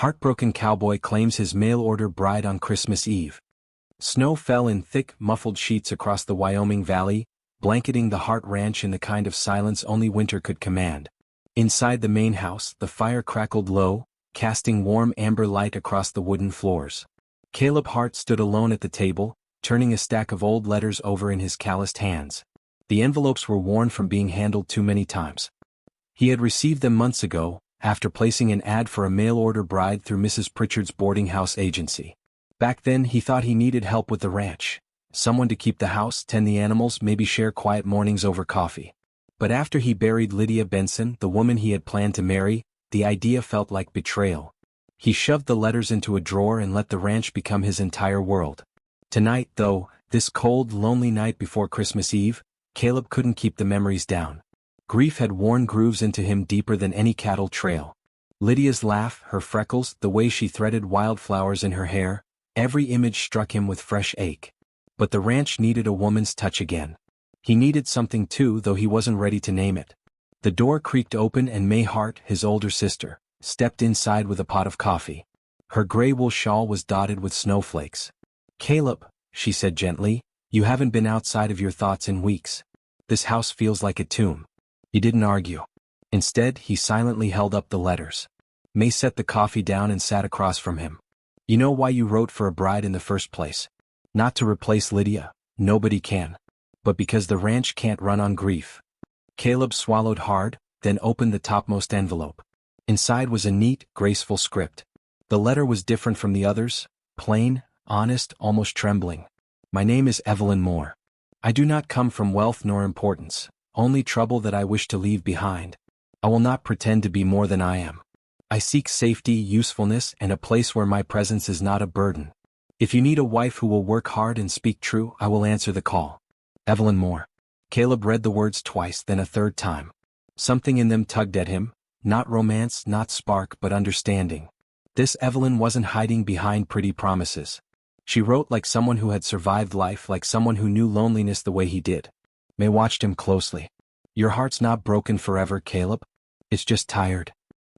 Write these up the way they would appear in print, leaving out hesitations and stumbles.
Heartbroken Cowboy claims his mail-order bride on Christmas Eve. Snow fell in thick, muffled sheets across the Wyoming Valley, blanketing the Hart Ranch in the kind of silence only winter could command. Inside the main house, the fire crackled low, casting warm amber light across the wooden floors. Caleb Hart stood alone at the table, turning a stack of old letters over in his calloused hands. The envelopes were worn from being handled too many times. He had received them months ago, after placing an ad for a mail-order bride through Mrs. Pritchard's boarding house agency. Back then he thought he needed help with the ranch. Someone to keep the house, tend the animals, maybe share quiet mornings over coffee. But after he buried Lydia Benson, the woman he had planned to marry, the idea felt like betrayal. He shoved the letters into a drawer and let the ranch become his entire world. Tonight, though, this cold, lonely night before Christmas Eve, Caleb couldn't keep the memories down. Grief had worn grooves into him deeper than any cattle trail. Lydia's laugh, her freckles, the way she threaded wildflowers in her hair, every image struck him with fresh ache. But the ranch needed a woman's touch again. He needed something too, though he wasn't ready to name it. The door creaked open and May Hart, his older sister, stepped inside with a pot of coffee. Her gray wool shawl was dotted with snowflakes. "Caleb," she said gently, "you haven't been outside of your thoughts in weeks. This house feels like a tomb." He didn't argue. Instead, he silently held up the letters. May set the coffee down and sat across from him. "You know why you wrote for a bride in the first place? Not to replace Lydia, nobody can. But because the ranch can't run on grief." Caleb swallowed hard, then opened the topmost envelope. Inside was a neat, graceful script. The letter was different from the others, plain, honest, almost trembling. "My name is Evelyn Moore. I do not come from wealth nor importance, only trouble that I wish to leave behind. I will not pretend to be more than I am. I seek safety, usefulness, and a place where my presence is not a burden. If you need a wife who will work hard and speak true, I will answer the call. Evelyn Moore." Caleb read the words twice, then a third time. Something in them tugged at him, not romance, not spark, but understanding. This Evelyn wasn't hiding behind pretty promises. She wrote like someone who had survived life, like someone who knew loneliness the way he did. May watched him closely. "Your heart's not broken forever, Caleb. It's just tired."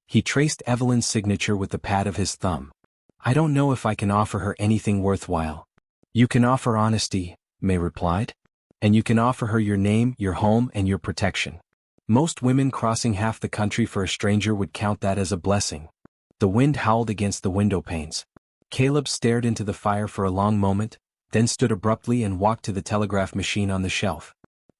He traced Evelyn's signature with the pad of his thumb. "I don't know if I can offer her anything worthwhile." "You can offer honesty," May replied. "And you can offer her your name, your home, and your protection. Most women crossing half the country for a stranger would count that as a blessing." The wind howled against the window panes. Caleb stared into the fire for a long moment, then stood abruptly and walked to the telegraph machine on the shelf.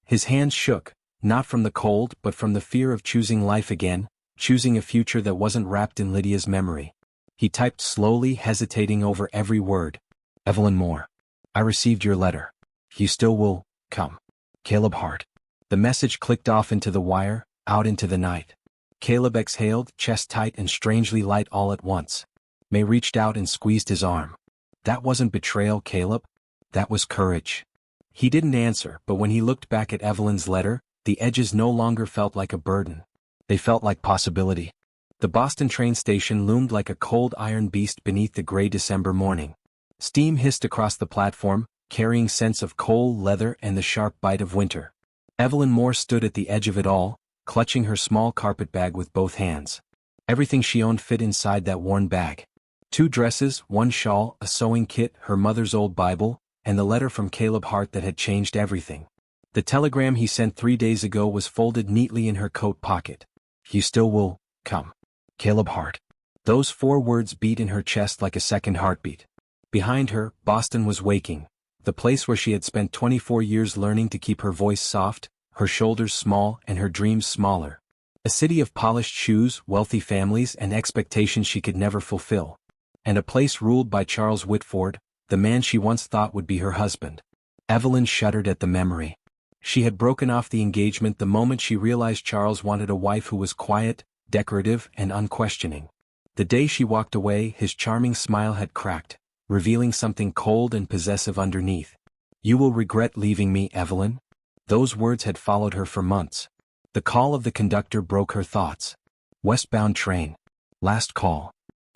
His hands shook, not from the cold but from the fear of choosing life again, choosing a future that wasn't wrapped in Lydia's memory. He typed slowly, hesitating over every word. "Evelyn Moore. I received your letter. You still will come. Caleb Hart." The message clicked off into the wire, out into the night. Caleb exhaled, chest tight and strangely light all at once. May reached out and squeezed his arm. "That wasn't betrayal, Caleb. That was courage." He didn't answer, but when he looked back at Evelyn's letter, the edges no longer felt like a burden. They felt like possibility. The Boston train station loomed like a cold iron beast beneath the gray December morning. Steam hissed across the platform, carrying scents of coal, leather, and the sharp bite of winter. Evelyn Moore stood at the edge of it all, clutching her small carpet bag with both hands. Everything she owned fit inside that worn bag. 2 dresses, 1 shawl, a sewing kit, her mother's old Bible, and the letter from Caleb Hart that had changed everything. The telegram he sent 3 days ago was folded neatly in her coat pocket. "You still will come. Caleb Hart." Those 4 words beat in her chest like a second heartbeat. Behind her, Boston was waking, the place where she had spent 24 years learning to keep her voice soft, her shoulders small, and her dreams smaller. A city of polished shoes, wealthy families, and expectations she could never fulfill. And a place ruled by Charles Whitford, the man she once thought would be her husband. Evelyn shuddered at the memory. She had broken off the engagement the moment she realized Charles wanted a wife who was quiet, decorative, and unquestioning. The day she walked away, his charming smile had cracked, revealing something cold and possessive underneath. "You will regret leaving me, Evelyn." Those words had followed her for months. The call of the conductor broke her thoughts. Westbound train. Last call.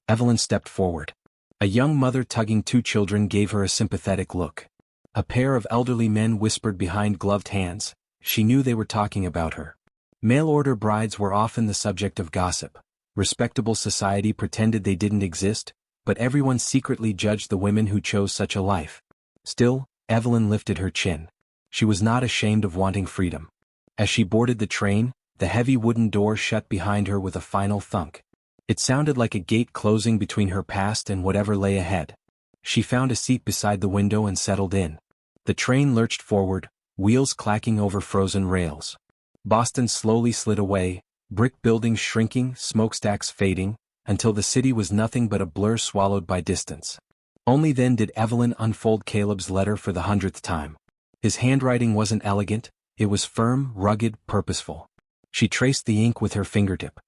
Evelyn stepped forward. A young mother tugging 2 children gave her a sympathetic look. A pair of elderly men whispered behind gloved hands. She knew they were talking about her. Mail-order brides were often the subject of gossip. Respectable society pretended they didn't exist, but everyone secretly judged the women who chose such a life. Still, Evelyn lifted her chin. She was not ashamed of wanting freedom. As she boarded the train, the heavy wooden door shut behind her with a final thunk. It sounded like a gate closing between her past and whatever lay ahead. She found a seat beside the window and settled in. The train lurched forward, wheels clacking over frozen rails. Boston slowly slid away, brick buildings shrinking, smokestacks fading, until the city was nothing but a blur swallowed by distance. Only then did Evelyn unfold Caleb's letter for the 100th time. His handwriting wasn't elegant, it was firm, rugged, purposeful. She traced the ink with her fingertip.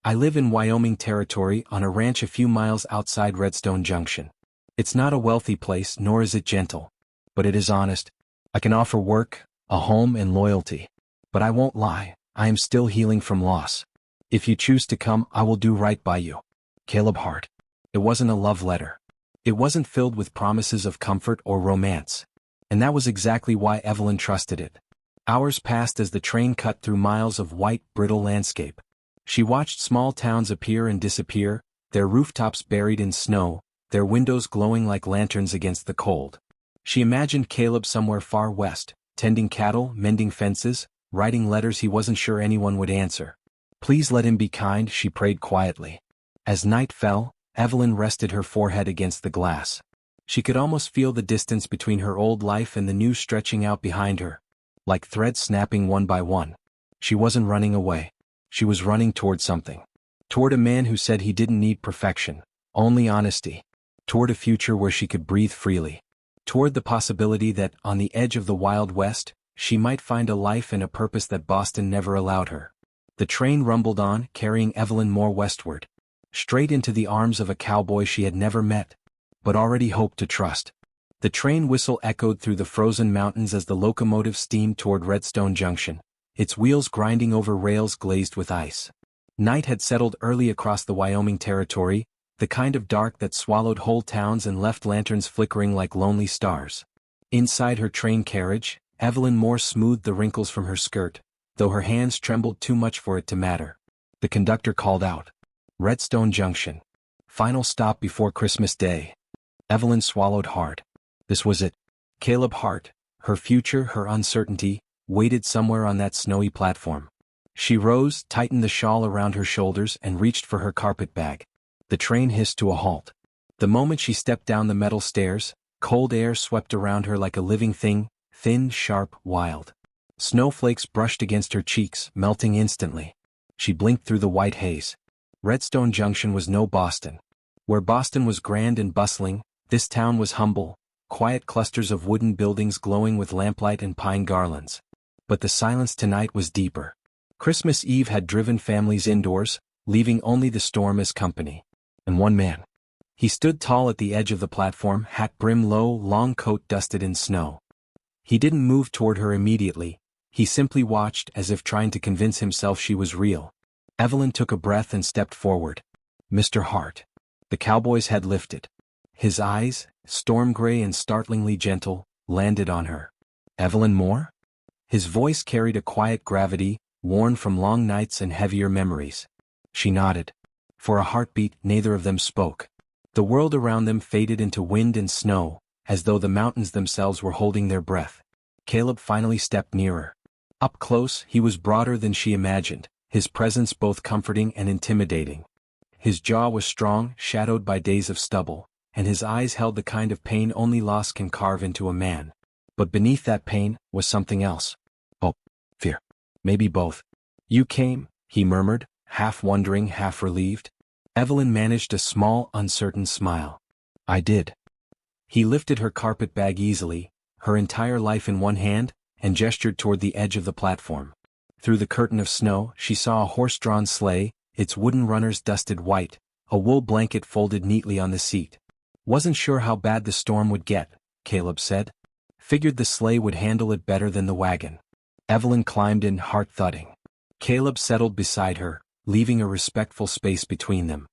I live in Wyoming Territory on a ranch a few miles outside Redstone Junction. It's not a wealthy place, nor is it gentle. But it is honest. I can offer work, a home, and loyalty. But I won't lie, I am still healing from loss. If you choose to come, I will do right by you. Caleb Hart. It wasn't a love letter. It wasn't filled with promises of comfort or romance. And that was exactly why Evelyn trusted it. Hours passed as the train cut through miles of white, brittle landscape. She watched small towns appear and disappear, their rooftops buried in snow, their windows glowing like lanterns against the cold. She imagined Caleb somewhere far west, tending cattle, mending fences, writing letters he wasn't sure anyone would answer. Please let him be kind, she prayed quietly. As night fell, Evelyn rested her forehead against the glass. She could almost feel the distance between her old life and the new stretching out behind her, like threads snapping one by one. She wasn't running away. She was running toward something. Toward a man who said he didn't need perfection, only honesty. Toward a future where she could breathe freely. Toward the possibility that, on the edge of the Wild West, she might find a life and a purpose that Boston never allowed her. The train rumbled on, carrying Evelyn Moore westward. Straight into the arms of a cowboy she had never met, but already hoped to trust. The train whistle echoed through the frozen mountains as the locomotive steamed toward Redstone Junction, its wheels grinding over rails glazed with ice. Night had settled early across the Wyoming Territory, the kind of dark that swallowed whole towns and left lanterns flickering like lonely stars. Inside her train carriage, Evelyn Moore smoothed the wrinkles from her skirt, though her hands trembled too much for it to matter. The conductor called out. Redstone Junction. Final stop before Christmas Day. Evelyn swallowed hard. This was it. Caleb Hart, her future, her uncertainty, waited somewhere on that snowy platform. She rose, tightened the shawl around her shoulders, and reached for her carpet bag. The train hissed to a halt. The moment she stepped down the metal stairs, cold air swept around her like a living thing, thin, sharp, wild. Snowflakes brushed against her cheeks, melting instantly. She blinked through the white haze. Redstone Junction was no Boston. Where Boston was grand and bustling, this town was humble, quiet clusters of wooden buildings glowing with lamplight and pine garlands. But the silence tonight was deeper. Christmas Eve had driven families indoors, leaving only the storm as company. And one man. He stood tall at the edge of the platform, hat brim low, long coat dusted in snow. He didn't move toward her immediately, he simply watched as if trying to convince himself she was real. Evelyn took a breath and stepped forward. Mr. Hart. The cowboy's head lifted. His eyes, storm gray and startlingly gentle, landed on her. Evelyn Moore? His voice carried a quiet gravity, worn from long nights and heavier memories. She nodded. For a heartbeat, neither of them spoke. The world around them faded into wind and snow, as though the mountains themselves were holding their breath. Caleb finally stepped nearer. Up close, he was broader than she imagined, his presence both comforting and intimidating. His jaw was strong, shadowed by days of stubble, and his eyes held the kind of pain only loss can carve into a man. But beneath that pain was something else. Hope, fear, maybe both. You came, he murmured, half wondering, half relieved. Evelyn managed a small, uncertain smile. I did. He lifted her carpet bag easily, her entire life in one hand, and gestured toward the edge of the platform. Through the curtain of snow, she saw a horse-drawn sleigh, its wooden runners dusted white, a wool blanket folded neatly on the seat. Wasn't sure how bad the storm would get, Caleb said. Figured the sleigh would handle it better than the wagon. Evelyn climbed in, heart thudding. Caleb settled beside her, leaving a respectful space between them.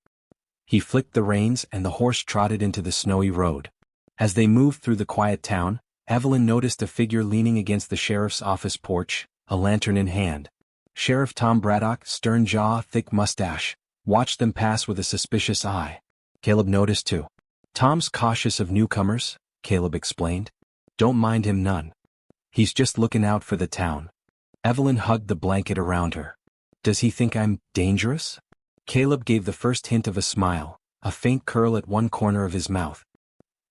He flicked the reins and the horse trotted into the snowy road. As they moved through the quiet town, Evelyn noticed a figure leaning against the sheriff's office porch, a lantern in hand. Sheriff Tom Braddock, stern jaw, thick mustache, watched them pass with a suspicious eye. Caleb noticed too. Tom's cautious of newcomers, Caleb explained. Don't mind him none. He's just looking out for the town. Evelyn hugged the blanket around her. Does he think I'm dangerous? Caleb gave the first hint of a smile, a faint curl at one corner of his mouth.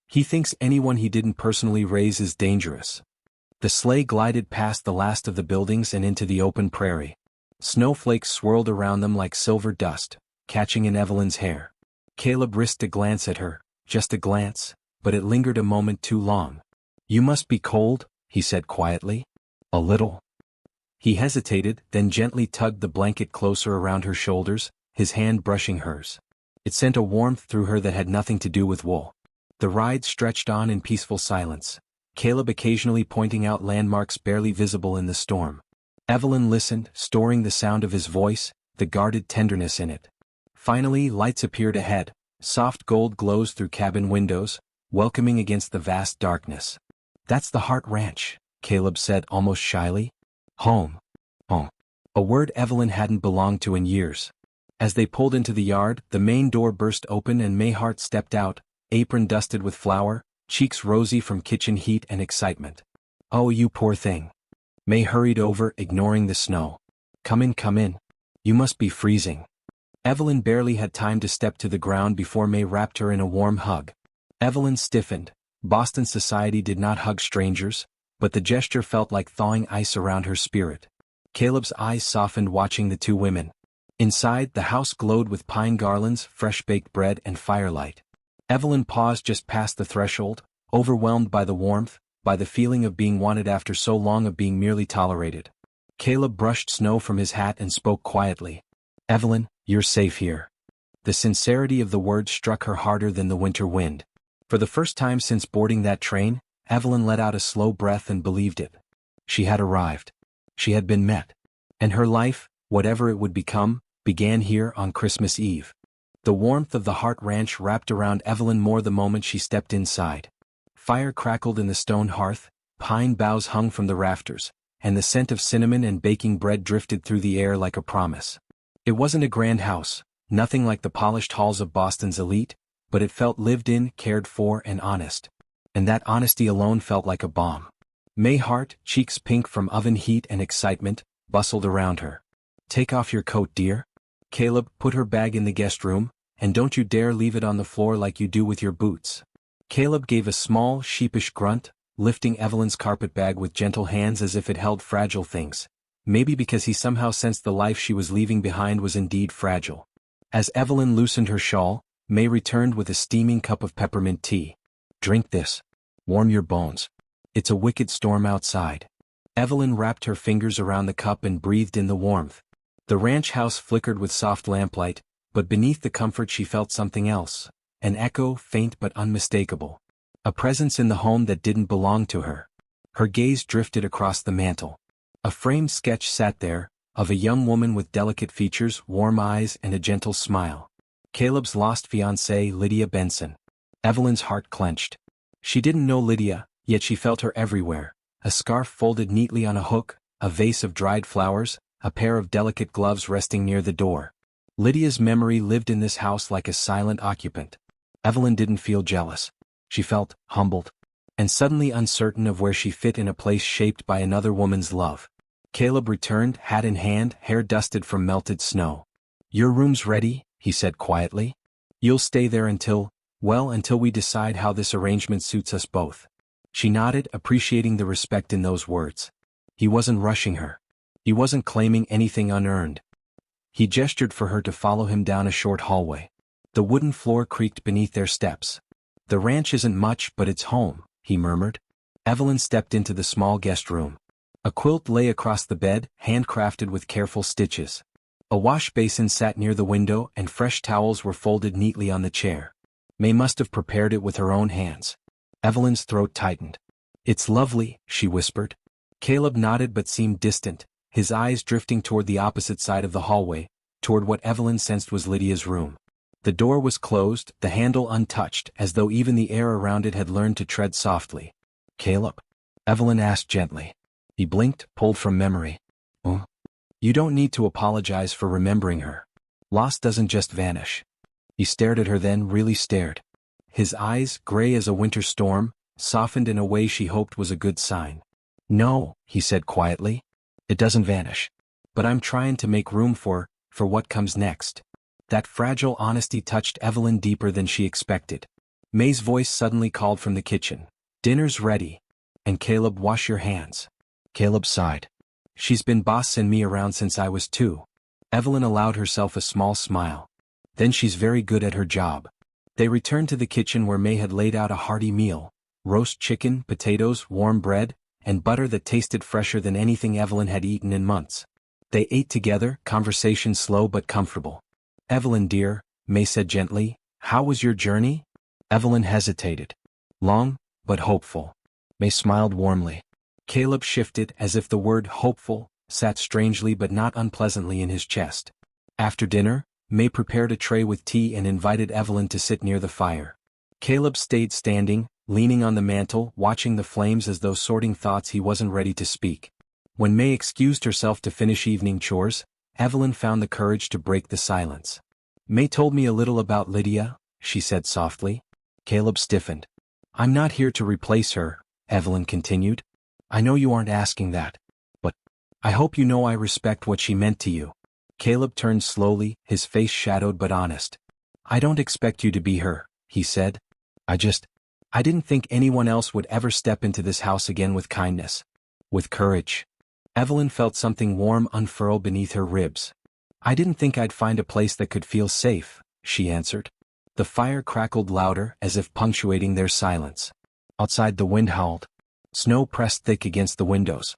He thinks anyone he didn't personally raise is dangerous. The sleigh glided past the last of the buildings and into the open prairie. Snowflakes swirled around them like silver dust, catching in Evelyn's hair. Caleb risked a glance at her, just a glance, but it lingered a moment too long. You must be cold, he said quietly. A little. He hesitated, then gently tugged the blanket closer around her shoulders, his hand brushing hers. It sent a warmth through her that had nothing to do with wool. The ride stretched on in peaceful silence, Caleb occasionally pointing out landmarks barely visible in the storm. Evelyn listened, storing the sound of his voice, the guarded tenderness in it. Finally, lights appeared ahead, soft gold glows through cabin windows, welcoming against the vast darkness. That's the Hart Ranch, Caleb said almost shyly. Home. Home. A word Evelyn hadn't belonged to in years. As they pulled into the yard, the main door burst open and May Hart stepped out, apron dusted with flour, cheeks rosy from kitchen heat and excitement. Oh, you poor thing. May hurried over, ignoring the snow. Come in, come in. You must be freezing. Evelyn barely had time to step to the ground before May wrapped her in a warm hug. Evelyn stiffened. Boston society did not hug strangers, but the gesture felt like thawing ice around her spirit. Caleb's eyes softened watching the two women. Inside, the house glowed with pine garlands, fresh-baked bread, and firelight. Evelyn paused just past the threshold, overwhelmed by the warmth, by the feeling of being wanted after so long of being merely tolerated. Caleb brushed snow from his hat and spoke quietly. Evelyn, you're safe here. The sincerity of the words struck her harder than the winter wind. For the first time since boarding that train, Evelyn let out a slow breath and believed it. She had arrived. She had been met. And her life, whatever it would become, began here on Christmas Eve. The warmth of the Hart Ranch wrapped around Evelyn Moore the moment she stepped inside. Fire crackled in the stone hearth, pine boughs hung from the rafters, and the scent of cinnamon and baking bread drifted through the air like a promise. It wasn't a grand house, nothing like the polished halls of Boston's elite, but it felt lived in, cared for, and honest. And that honesty alone felt like a balm. May Hart, cheeks pink from oven heat and excitement, bustled around her. Take off your coat, dear. Caleb, put her bag in the guest room, and don't you dare leave it on the floor like you do with your boots. Caleb gave a small, sheepish grunt, lifting Evelyn's carpetbag with gentle hands as if it held fragile things, maybe because he somehow sensed the life she was leaving behind was indeed fragile. As Evelyn loosened her shawl, May returned with a steaming cup of peppermint tea. Drink this. Warm your bones. It's a wicked storm outside. Evelyn wrapped her fingers around the cup and breathed in the warmth. The ranch house flickered with soft lamplight, but beneath the comfort she felt something else, an echo, faint but unmistakable. A presence in the home that didn't belong to her. Her gaze drifted across the mantel. A framed sketch sat there, of a young woman with delicate features, warm eyes, and a gentle smile. Caleb's lost fiancée, Lydia Benson. Evelyn's heart clenched. She didn't know Lydia, yet she felt her everywhere. A scarf folded neatly on a hook, a vase of dried flowers, a pair of delicate gloves resting near the door. Lydia's memory lived in this house like a silent occupant. Evelyn didn't feel jealous. She felt humbled, and suddenly uncertain of where she fit in a place shaped by another woman's love. Caleb returned, hat in hand, hair dusted from melted snow. Your room's ready, he said quietly. You'll stay there until we decide how this arrangement suits us both. She nodded, appreciating the respect in those words. He wasn't rushing her. He wasn't claiming anything unearned. He gestured for her to follow him down a short hallway. The wooden floor creaked beneath their steps. The ranch isn't much, but it's home, he murmured. Evelyn stepped into the small guest room. A quilt lay across the bed, handcrafted with careful stitches. A wash basin sat near the window and fresh towels were folded neatly on the chair. May must have prepared it with her own hands. Evelyn's throat tightened. It's lovely, she whispered. Caleb nodded but seemed distant, his eyes drifting toward the opposite side of the hallway, toward what Evelyn sensed was Lydia's room. The door was closed, the handle untouched, as though even the air around it had learned to tread softly. Caleb? Evelyn asked gently. He blinked, pulled from memory. Oh. You don't need to apologize for remembering her. Loss doesn't just vanish. He stared at her, then really stared. His eyes, gray as a winter storm, softened in a way she hoped was a good sign. No, he said quietly. It doesn't vanish. But I'm trying to make room for what comes next. That fragile honesty touched Evelyn deeper than she expected. May's voice suddenly called from the kitchen. Dinner's ready. And Caleb, wash your hands. Caleb sighed. She's been bossing me around since I was 2. Evelyn allowed herself a small smile. Then she's very good at her job. They returned to the kitchen where May had laid out a hearty meal. Roast chicken, potatoes, warm bread, and butter that tasted fresher than anything Evelyn had eaten in months. They ate together, conversation slow but comfortable. Evelyn dear, May said gently, how was your journey? Evelyn hesitated. Long, but hopeful. May smiled warmly. Caleb shifted as if the word hopeful sat strangely but not unpleasantly in his chest. After dinner, May prepared a tray with tea and invited Evelyn to sit near the fire. Caleb stayed standing, leaning on the mantel, watching the flames as though sorting thoughts he wasn't ready to speak. When May excused herself to finish evening chores, Evelyn found the courage to break the silence. May told me a little about Lydia, she said softly. Caleb stiffened. I'm not here to replace her, Evelyn continued. I know you aren't asking that. But I hope you know I respect what she meant to you. Caleb turned slowly, his face shadowed but honest. I don't expect you to be her, he said. I didn't think anyone else would ever step into this house again with kindness. With courage. Evelyn felt something warm unfurl beneath her ribs. I didn't think I'd find a place that could feel safe, she answered. The fire crackled louder as if punctuating their silence. Outside the wind howled. Snow pressed thick against the windows.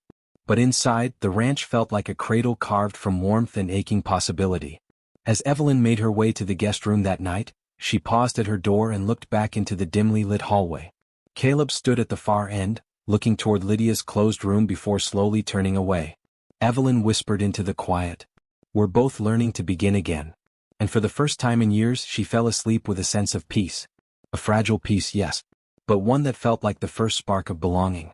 But inside, the ranch felt like a cradle carved from warmth and aching possibility. As Evelyn made her way to the guest room that night, she paused at her door and looked back into the dimly lit hallway. Caleb stood at the far end, looking toward Lydia's closed room before slowly turning away. Evelyn whispered into the quiet. We're both learning to begin again. And for the first time in years she fell asleep with a sense of peace. A fragile peace, yes, but one that felt like the first spark of belonging.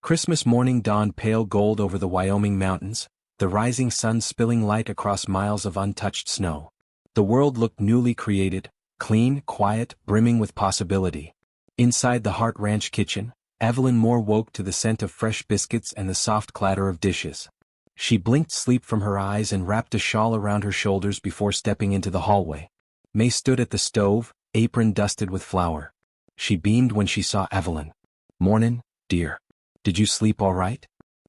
Christmas morning dawned pale gold over the Wyoming mountains, the rising sun spilling light across miles of untouched snow. The world looked newly created, clean, quiet, brimming with possibility. Inside the Hart Ranch kitchen, Evelyn Moore woke to the scent of fresh biscuits and the soft clatter of dishes. She blinked sleep from her eyes and wrapped a shawl around her shoulders before stepping into the hallway. May stood at the stove, apron dusted with flour. She beamed when she saw Evelyn. Mornin', dear. Did you sleep all right?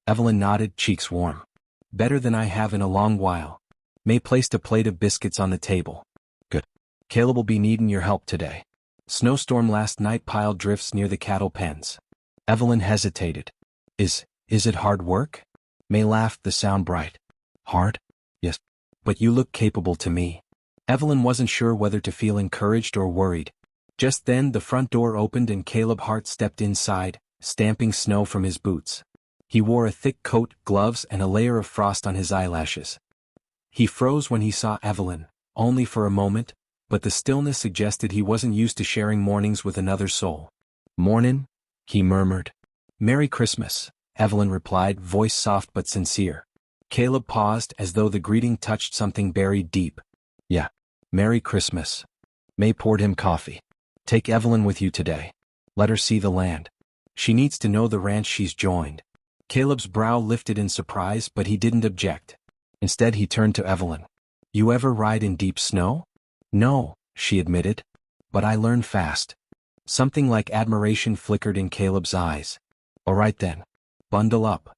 Evelyn nodded, cheeks warm. Better than I have in a long while. May placed a plate of biscuits on the table. Good. Caleb will be needin' your help today. Snowstorm last night piled drifts near the cattle pens. Evelyn hesitated. Is it hard work? May laughed, the sound bright. Hard? Yes. But you look capable to me. Evelyn wasn't sure whether to feel encouraged or worried. Just then the front door opened and Caleb Hart stepped inside, stamping snow from his boots. He wore a thick coat, gloves, and a layer of frost on his eyelashes. He froze when he saw Evelyn, only for a moment, but the stillness suggested he wasn't used to sharing mornings with another soul. Mornin', he murmured. Merry Christmas, Evelyn replied, voice soft but sincere. Caleb paused as though the greeting touched something buried deep. Yeah, Merry Christmas. May poured him coffee. Take Evelyn with you today. Let her see the land. She needs to know the ranch she's joined. Caleb's brow lifted in surprise, but he didn't object. Instead he turned to Evelyn. You ever ride in deep snow? No, she admitted. But I learn fast. Something like admiration flickered in Caleb's eyes. All right then. Bundle up.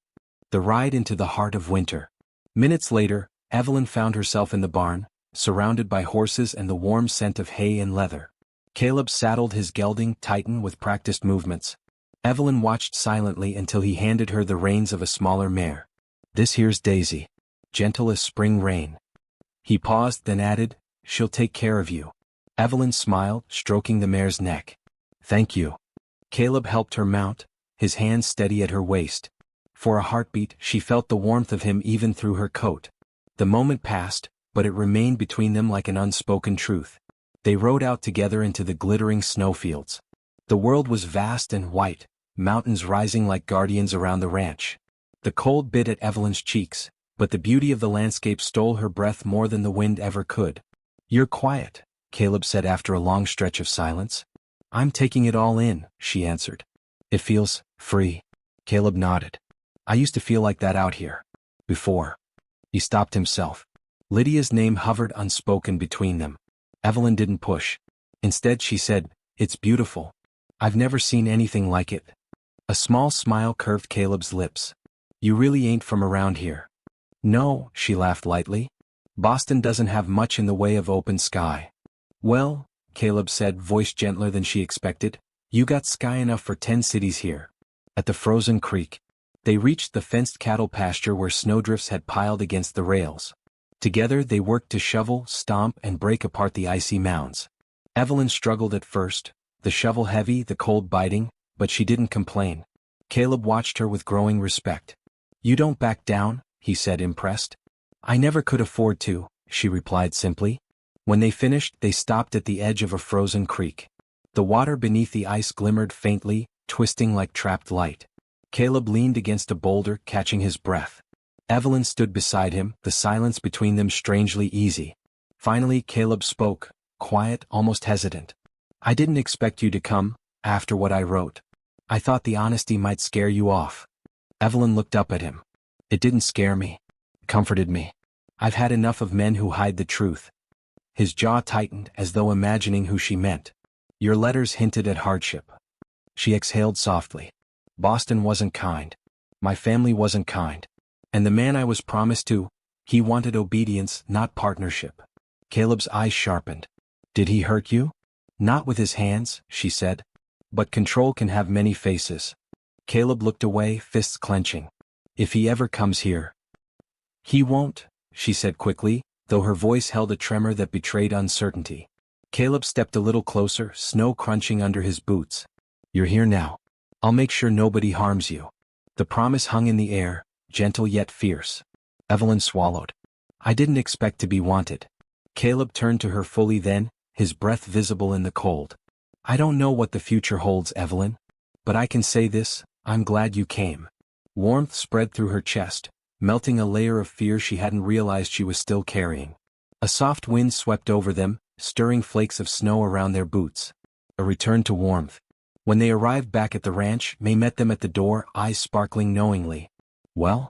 The ride into the heart of winter. Minutes later, Evelyn found herself in the barn, surrounded by horses and the warm scent of hay and leather. Caleb saddled his gelding Titan with practiced movements. Evelyn watched silently until he handed her the reins of a smaller mare. This here's Daisy. Gentle as spring rain. He paused, then added, she'll take care of you. Evelyn smiled, stroking the mare's neck. Thank you. Caleb helped her mount, his hands steady at her waist. For a heartbeat, she felt the warmth of him even through her coat. The moment passed, but it remained between them like an unspoken truth. They rode out together into the glittering snowfields. The world was vast and white, mountains rising like guardians around the ranch. The cold bit at Evelyn's cheeks, but the beauty of the landscape stole her breath more than the wind ever could. You're quiet, Caleb said after a long stretch of silence. I'm taking it all in, she answered. It feels free. Caleb nodded. I used to feel like that out here. Before. He stopped himself. Lydia's name hovered unspoken between them. Evelyn didn't push. Instead she said, "It's beautiful. I've never seen anything like it." A small smile curved Caleb's lips. You really ain't from around here. No, she laughed lightly. Boston doesn't have much in the way of open sky. Well, Caleb said, voice gentler than she expected, you got sky enough for 10 cities here. At the frozen creek. They reached the fenced cattle pasture where snowdrifts had piled against the rails. Together they worked to shovel, stomp, and break apart the icy mounds. Evelyn struggled at first, the shovel heavy, the cold biting, but she didn't complain. Caleb watched her with growing respect. You don't back down, he said, impressed. I never could afford to, she replied simply. When they finished, they stopped at the edge of a frozen creek. The water beneath the ice glimmered faintly, twisting like trapped light. Caleb leaned against a boulder, catching his breath. Evelyn stood beside him, the silence between them strangely easy. Finally Caleb spoke, quiet, almost hesitant. I didn't expect you to come, after what I wrote. I thought the honesty might scare you off. Evelyn looked up at him. It didn't scare me. It comforted me. I've had enough of men who hide the truth. His jaw tightened as though imagining who she meant. Your letters hinted at hardship. She exhaled softly. Boston wasn't kind. My family wasn't kind. And the man I was promised to, he wanted obedience, not partnership. Caleb's eyes sharpened. Did he hurt you? Not with his hands, she said. But control can have many faces. Caleb looked away, fists clenching. If he ever comes here. He won't, she said quickly, though her voice held a tremor that betrayed uncertainty. Caleb stepped a little closer, snow crunching under his boots. You're here now. I'll make sure nobody harms you. The promise hung in the air, gentle yet fierce. Evelyn swallowed. I didn't expect to be wanted. Caleb turned to her fully then, his breath visible in the cold. I don't know what the future holds, Evelyn. But I can say this, I'm glad you came. Warmth spread through her chest, melting a layer of fear she hadn't realized she was still carrying. A soft wind swept over them, stirring flakes of snow around their boots. A return to warmth. When they arrived back at the ranch, May met them at the door, eyes sparkling knowingly. Well?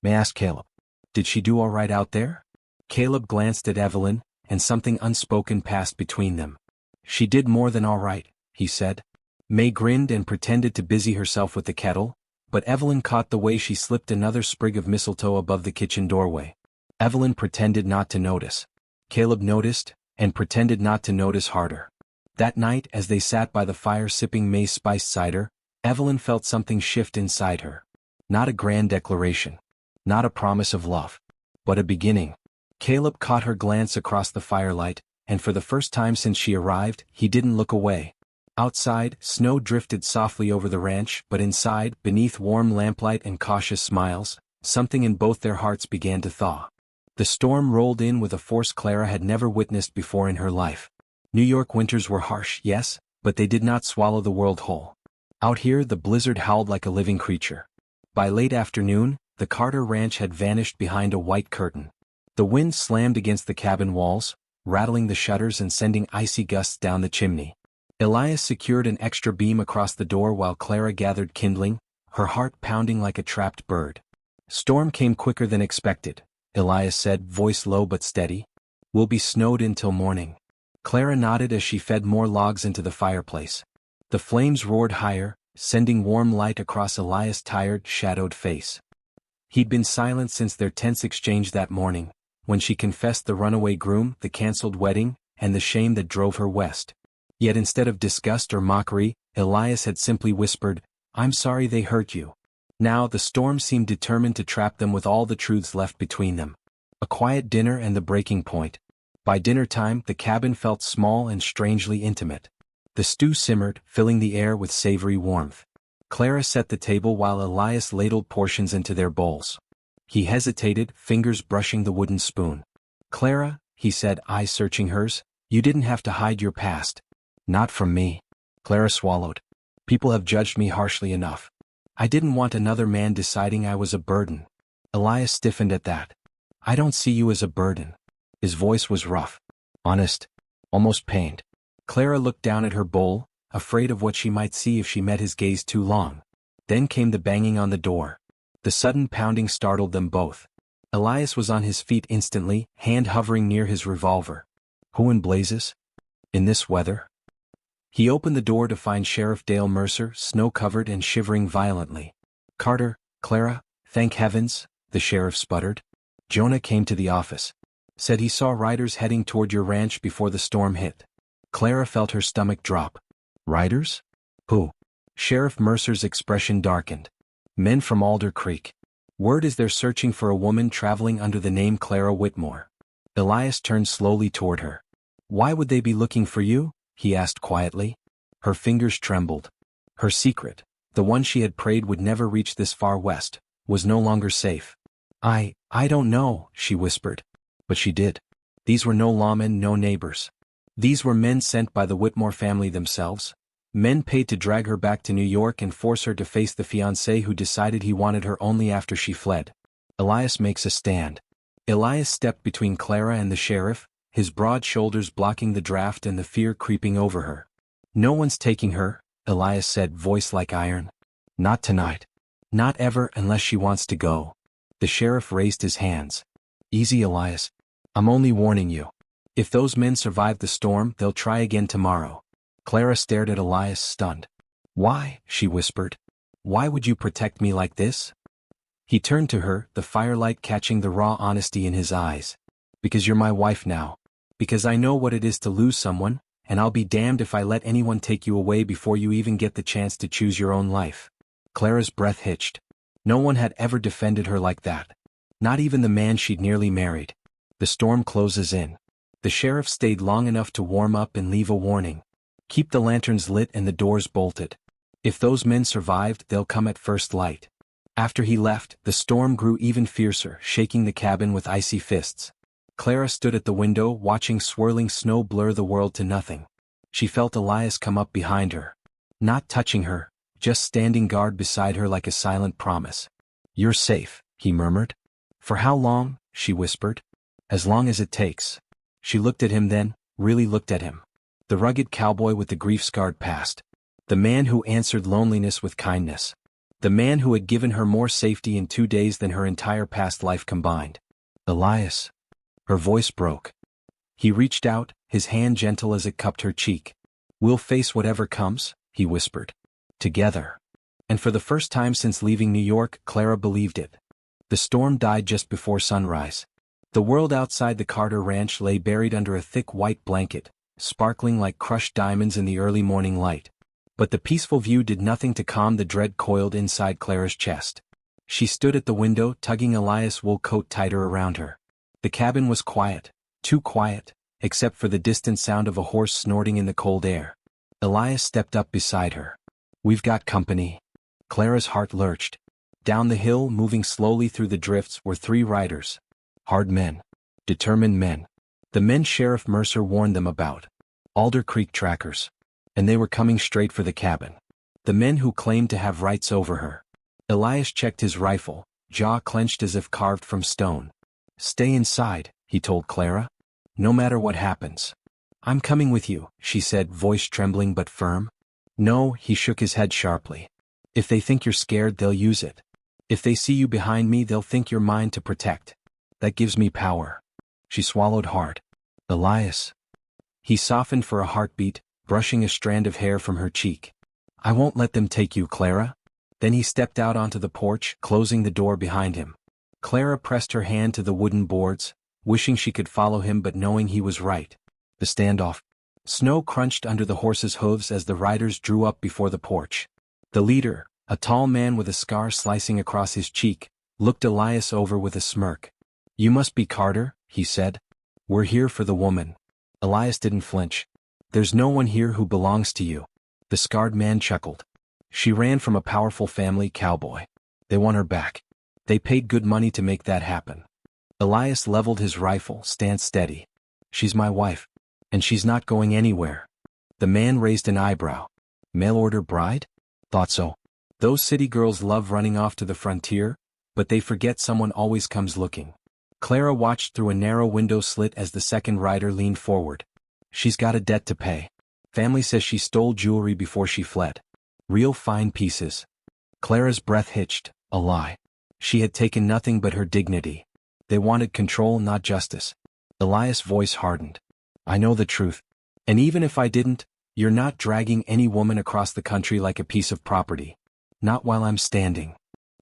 May asked Caleb. Did she do all right out there? Caleb glanced at Evelyn, and something unspoken passed between them. She did more than all right, he said. May grinned and pretended to busy herself with the kettle, but Evelyn caught the way she slipped another sprig of mistletoe above the kitchen doorway. Evelyn pretended not to notice. Caleb noticed, and pretended not to notice harder. That night, as they sat by the fire sipping May's spiced cider, Evelyn felt something shift inside her. Not a grand declaration. Not a promise of love. But a beginning. Caleb caught her glance across the firelight, and for the first time since she arrived, he didn't look away. Outside, snow drifted softly over the ranch, but inside, beneath warm lamplight and cautious smiles, something in both their hearts began to thaw. The storm rolled in with a force Clara had never witnessed before in her life. New York winters were harsh, yes, but they did not swallow the world whole. Out here the blizzard howled like a living creature. By late afternoon, the Carter ranch had vanished behind a white curtain. The wind slammed against the cabin walls, rattling the shutters and sending icy gusts down the chimney. Elias secured an extra beam across the door while Clara gathered kindling, her heart pounding like a trapped bird. Storm came quicker than expected, Elias said, voice low but steady. We'll be snowed in till morning. Clara nodded as she fed more logs into the fireplace. The flames roared higher, sending warm light across Elias' tired, shadowed face. He'd been silent since their tense exchange that morning, when she confessed the runaway groom, the cancelled wedding, and the shame that drove her west. Yet instead of disgust or mockery, Elias had simply whispered, I'm sorry they hurt you. Now the storm seemed determined to trap them with all the truths left between them. A quiet dinner and the breaking point. By dinner time, the cabin felt small and strangely intimate. The stew simmered, filling the air with savory warmth. Clara set the table while Elias ladled portions into their bowls. He hesitated, fingers brushing the wooden spoon. Clara, he said, eyes searching hers, you didn't have to hide your past. Not from me. Clara swallowed. People have judged me harshly enough. I didn't want another man deciding I was a burden. Elias stiffened at that. I don't see you as a burden. His voice was rough. Honest. Almost pained. Clara looked down at her bowl, afraid of what she might see if she met his gaze too long. Then came the banging on the door. The sudden pounding startled them both. Elias was on his feet instantly, hand hovering near his revolver. Who in blazes? In this weather? He opened the door to find Sheriff Dale Mercer, snow-covered and shivering violently. Carter, Clara, thank heavens, the sheriff sputtered. Jonah came to the office. Said he saw riders heading toward your ranch before the storm hit. Clara felt her stomach drop. Riders? Who? Sheriff Mercer's expression darkened. Men from Alder Creek. Word is they're searching for a woman traveling under the name Clara Whitmore. Elias turned slowly toward her. Why would they be looking for you? He asked quietly. Her fingers trembled. Her secret, the one she had prayed would never reach this far west, was no longer safe. I don't know, she whispered. But she did. These were no lawmen, no neighbors. These were men sent by the Whitmore family themselves. Men paid to drag her back to New York and force her to face the fiancé who decided he wanted her only after she fled. Elias makes a stand. Elias stepped between Clara and the sheriff, his broad shoulders blocking the draft and the fear creeping over her. No one's taking her, Elias said, voice like iron. Not tonight. Not ever unless she wants to go. The sheriff raised his hands. Easy, Elias. I'm only warning you. If those men survive the storm, they'll try again tomorrow. Clara stared at Elias, stunned. Why? She whispered. Why would you protect me like this? He turned to her, the firelight catching the raw honesty in his eyes. Because you're my wife now. Because I know what it is to lose someone, and I'll be damned if I let anyone take you away before you even get the chance to choose your own life. Clara's breath hitched. No one had ever defended her like that. Not even the man she'd nearly married. The storm closes in. The sheriff stayed long enough to warm up and leave a warning. Keep the lanterns lit and the doors bolted. If those men survived, they'll come at first light. After he left, the storm grew even fiercer, shaking the cabin with icy fists. Clara stood at the window, watching swirling snow blur the world to nothing. She felt Elias come up behind her. Not touching her, just standing guard beside her like a silent promise. You're safe, he murmured. For how long? She whispered. As long as it takes. She looked at him then, really looked at him. The rugged cowboy with the grief-scarred past. The man who answered loneliness with kindness. The man who had given her more safety in 2 days than her entire past life combined. Elias. Her voice broke. He reached out, his hand gentle as it cupped her cheek. We'll face whatever comes, he whispered. Together. And for the first time since leaving New York, Clara believed it. The storm died just before sunrise. The world outside the Carter Ranch lay buried under a thick white blanket, sparkling like crushed diamonds in the early morning light. But the peaceful view did nothing to calm the dread coiled inside Clara's chest. She stood at the window, tugging Elias' wool coat tighter around her. The cabin was quiet, too quiet, except for the distant sound of a horse snorting in the cold air. Elias stepped up beside her. We've got company. Clara's heart lurched. Down the hill, moving slowly through the drifts, were 3 riders. Hard men. Determined men. The men Sheriff Mercer warned them about. Alder Creek trackers. And they were coming straight for the cabin. The men who claimed to have rights over her. Elias checked his rifle, jaw clenched as if carved from stone. Stay inside, he told Clara. No matter what happens. I'm coming with you, she said, voice trembling but firm. No, he shook his head sharply. If they think you're scared, they'll use it. If they see you behind me, they'll think you're mine to protect. That gives me power. She swallowed hard. Elias. He softened for a heartbeat, brushing a strand of hair from her cheek. I won't let them take you, Clara. Then he stepped out onto the porch, closing the door behind him. Clara pressed her hand to the wooden boards, wishing she could follow him but knowing he was right. The standoff. Snow crunched under the horses' hooves as the riders drew up before the porch. The leader, a tall man with a scar slicing across his cheek, looked Elias over with a smirk. You must be Carter, he said. We're here for the woman. Elias didn't flinch. There's no one here who belongs to you. The scarred man chuckled. She ran from a powerful family, Cowboy. They want her back. They paid good money to make that happen. Elias leveled his rifle, stance steady. She's my wife. And she's not going anywhere. The man raised an eyebrow. Mail-order bride? Thought so. Those city girls love running off to the frontier, but they forget someone always comes looking. Clara watched through a narrow window slit as the second rider leaned forward. She's got a debt to pay. Family says she stole jewelry before she fled. Real fine pieces. Clara's breath hitched. A lie. She had taken nothing but her dignity. They wanted control, not justice. Elias' voice hardened. I know the truth. And even if I didn't, you're not dragging any woman across the country like a piece of property. Not while I'm standing.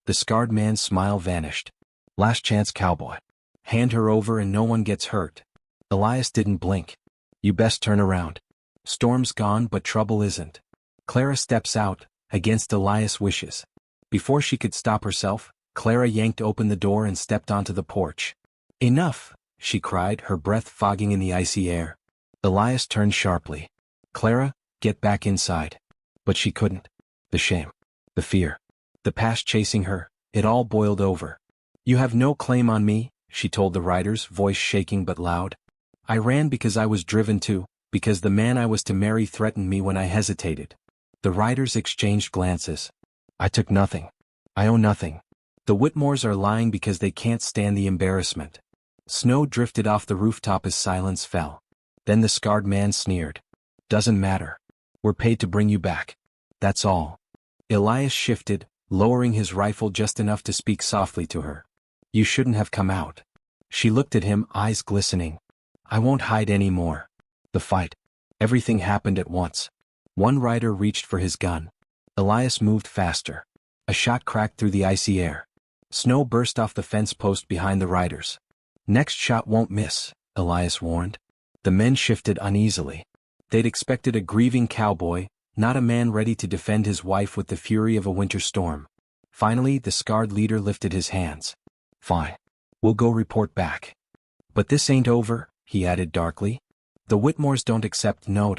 The scarred man's smile vanished. Last chance, cowboy. Hand her over and no one gets hurt. Elias didn't blink. You best turn around. Storm's gone, but trouble isn't. Clara steps out, against Elias' wishes. Before she could stop herself, Clara yanked open the door and stepped onto the porch. Enough, she cried, her breath fogging in the icy air. Elias turned sharply. Clara, get back inside. But she couldn't. The shame. The fear. The past chasing her, it all boiled over. You have no claim on me, she told the riders, voice shaking but loud. I ran because I was driven to, because the man I was to marry threatened me when I hesitated. The riders exchanged glances. I took nothing. I owe nothing. The Whitmores are lying because they can't stand the embarrassment. Snow drifted off the rooftop as silence fell. Then the scarred man sneered. Doesn't matter. We're paid to bring you back. That's all. Elias shifted, lowering his rifle just enough to speak softly to her. You shouldn't have come out. She looked at him, eyes glistening. I won't hide any more. The fight. Everything happened at once. One rider reached for his gun. Elias moved faster. A shot cracked through the icy air. Snow burst off the fence post behind the riders. Next shot won't miss, Elias warned. The men shifted uneasily. They'd expected a grieving cowboy, not a man ready to defend his wife with the fury of a winter storm. Finally, the scarred leader lifted his hands. Fine. We'll go report back. But this ain't over, he added darkly. The Whitmores don't accept no.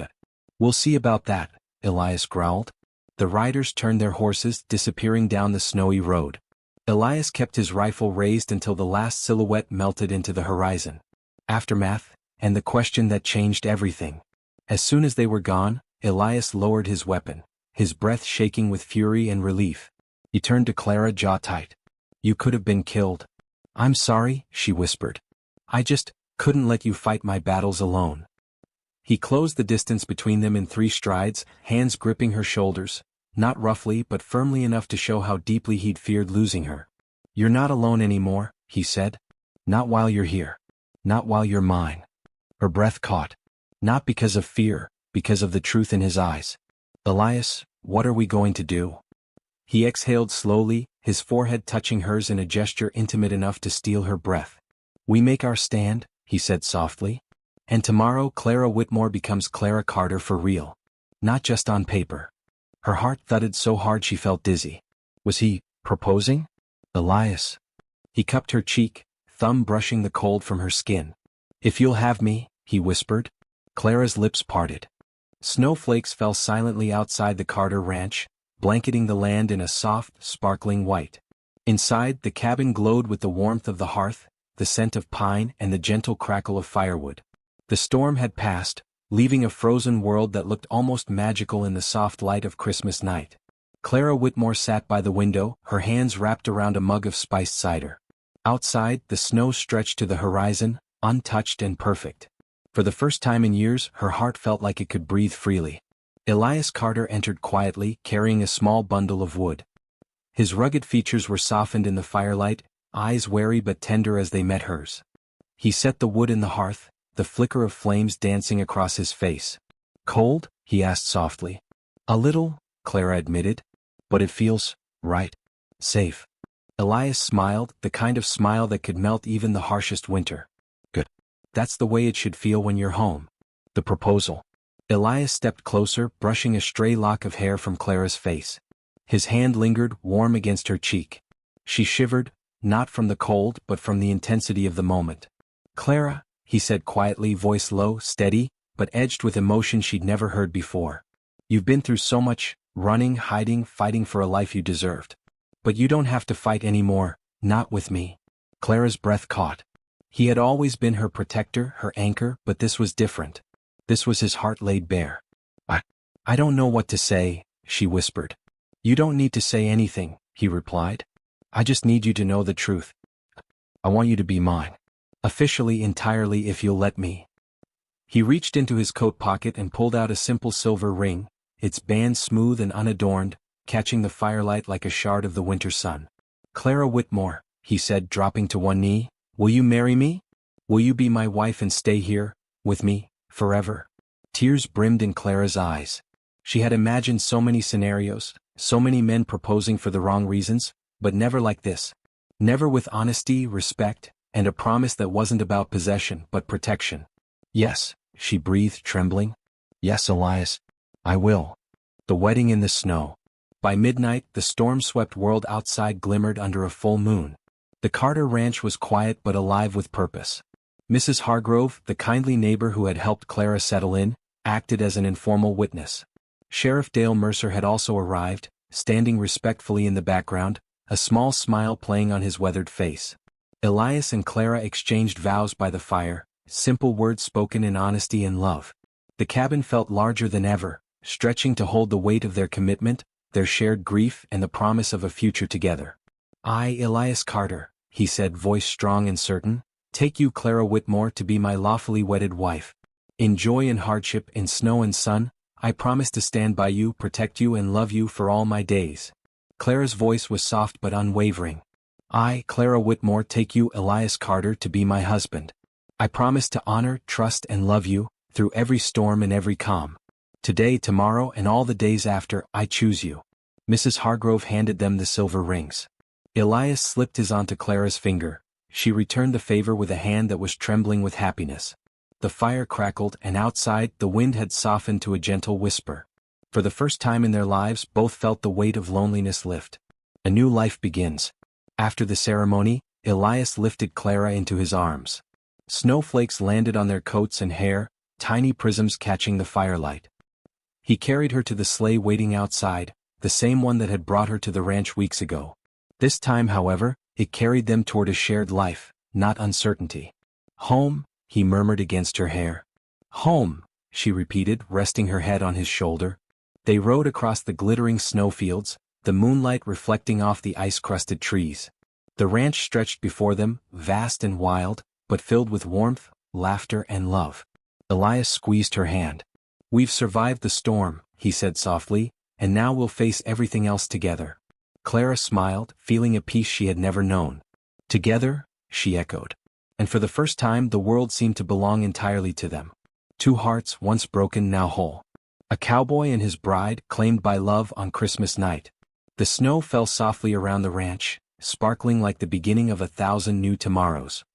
We'll see about that, Elias growled. The riders turned their horses, disappearing down the snowy road. Elias kept his rifle raised until the last silhouette melted into the horizon. Aftermath, and the question that changed everything. As soon as they were gone, Elias lowered his weapon, his breath shaking with fury and relief. He turned to Clara, jaw tight. You could have been killed. I'm sorry, she whispered. I just couldn't let you fight my battles alone. He closed the distance between them in 3 strides, hands gripping her shoulders, not roughly but firmly enough to show how deeply he'd feared losing her. You're not alone anymore, he said. Not while you're here. Not while you're mine. Her breath caught. Not because of fear, because of the truth in his eyes. Elias, what are we going to do? He exhaled slowly, his forehead touching hers in a gesture intimate enough to steal her breath. We make our stand, he said softly. And tomorrow Clara Whitmore becomes Clara Carter for real. Not just on paper. Her heart thudded so hard she felt dizzy. Was he proposing? Elias. He cupped her cheek, thumb brushing the cold from her skin. If you'll have me, he whispered. Clara's lips parted. Snowflakes fell silently outside the Carter ranch, blanketing the land in a soft, sparkling white. Inside, the cabin glowed with the warmth of the hearth, the scent of pine and the gentle crackle of firewood. The storm had passed, leaving a frozen world that looked almost magical in the soft light of Christmas night. Clara Whitmore sat by the window, her hands wrapped around a mug of spiced cider. Outside, the snow stretched to the horizon, untouched and perfect. For the first time in years, her heart felt like it could breathe freely. Elias Carter entered quietly, carrying a small bundle of wood. His rugged features were softened in the firelight, eyes wary but tender as they met hers. He set the wood in the hearth, the flicker of flames dancing across his face. Cold? He asked softly. A little, Clara admitted. But it feels right. Safe. Elias smiled, the kind of smile that could melt even the harshest winter. Good. That's the way it should feel when you're home. The proposal. Elias stepped closer, brushing a stray lock of hair from Clara's face. His hand lingered, warm against her cheek. She shivered, not from the cold but from the intensity of the moment. Clara, he said quietly, voice low, steady, but edged with emotion she'd never heard before. You've been through so much, running, hiding, fighting for a life you deserved. But you don't have to fight anymore, not with me. Clara's breath caught. He had always been her protector, her anchor, but this was different. This was his heart laid bare. I don't know what to say, she whispered. You don't need to say anything, he replied. I just need you to know the truth. I want you to be mine. Officially entirely if you'll let me. He reached into his coat pocket and pulled out a simple silver ring, its band smooth and unadorned, catching the firelight like a shard of the winter sun. Clara Whitmore, he said, dropping to one knee, will you marry me? Will you be my wife and stay here, with me, forever? Tears brimmed in Clara's eyes. She had imagined so many scenarios, so many men proposing for the wrong reasons, but never like this. Never with honesty, respect, and a promise that wasn't about possession but protection. Yes, she breathed, trembling. Yes, Elias. I will. The wedding in the snow. By midnight, the storm-swept world outside glimmered under a full moon. The Carter Ranch was quiet but alive with purpose. Mrs. Hargrove, the kindly neighbor who had helped Clara settle in, acted as an informal witness. Sheriff Dale Mercer had also arrived, standing respectfully in the background, a small smile playing on his weathered face. Elias and Clara exchanged vows by the fire, simple words spoken in honesty and love. The cabin felt larger than ever, stretching to hold the weight of their commitment, their shared grief and the promise of a future together. I, Elias Carter, he said, voice strong and certain, take you, Clara Whitmore, to be my lawfully wedded wife. In joy and hardship, in snow and sun, I promise to stand by you, protect you and love you for all my days. Clara's voice was soft but unwavering. I, Clara Whitmore, take you, Elias Carter, to be my husband. I promise to honor, trust and love you, through every storm and every calm. Today, tomorrow and all the days after, I choose you. Mrs. Hargrove handed them the silver rings. Elias slipped his onto Clara's finger. She returned the favor with a hand that was trembling with happiness. The fire crackled and outside, the wind had softened to a gentle whisper. For the first time in their lives, both felt the weight of loneliness lift. A new life begins. After the ceremony, Elias lifted Clara into his arms. Snowflakes landed on their coats and hair, tiny prisms catching the firelight. He carried her to the sleigh waiting outside, the same one that had brought her to the ranch weeks ago. This time, however, it carried them toward a shared life, not uncertainty. Home, he murmured against her hair. Home, she repeated, resting her head on his shoulder. They rode across the glittering snowfields, the moonlight reflecting off the ice-crusted trees. The ranch stretched before them, vast and wild, but filled with warmth, laughter and love. Elias squeezed her hand. We've survived the storm, he said softly, and now we'll face everything else together. Clara smiled, feeling a peace she had never known. Together, she echoed. And for the first time the world seemed to belong entirely to them. Two hearts, once broken, now whole. A cowboy and his bride, claimed by love on Christmas night. The snow fell softly around the ranch, sparkling like the beginning of 1,000 new tomorrows.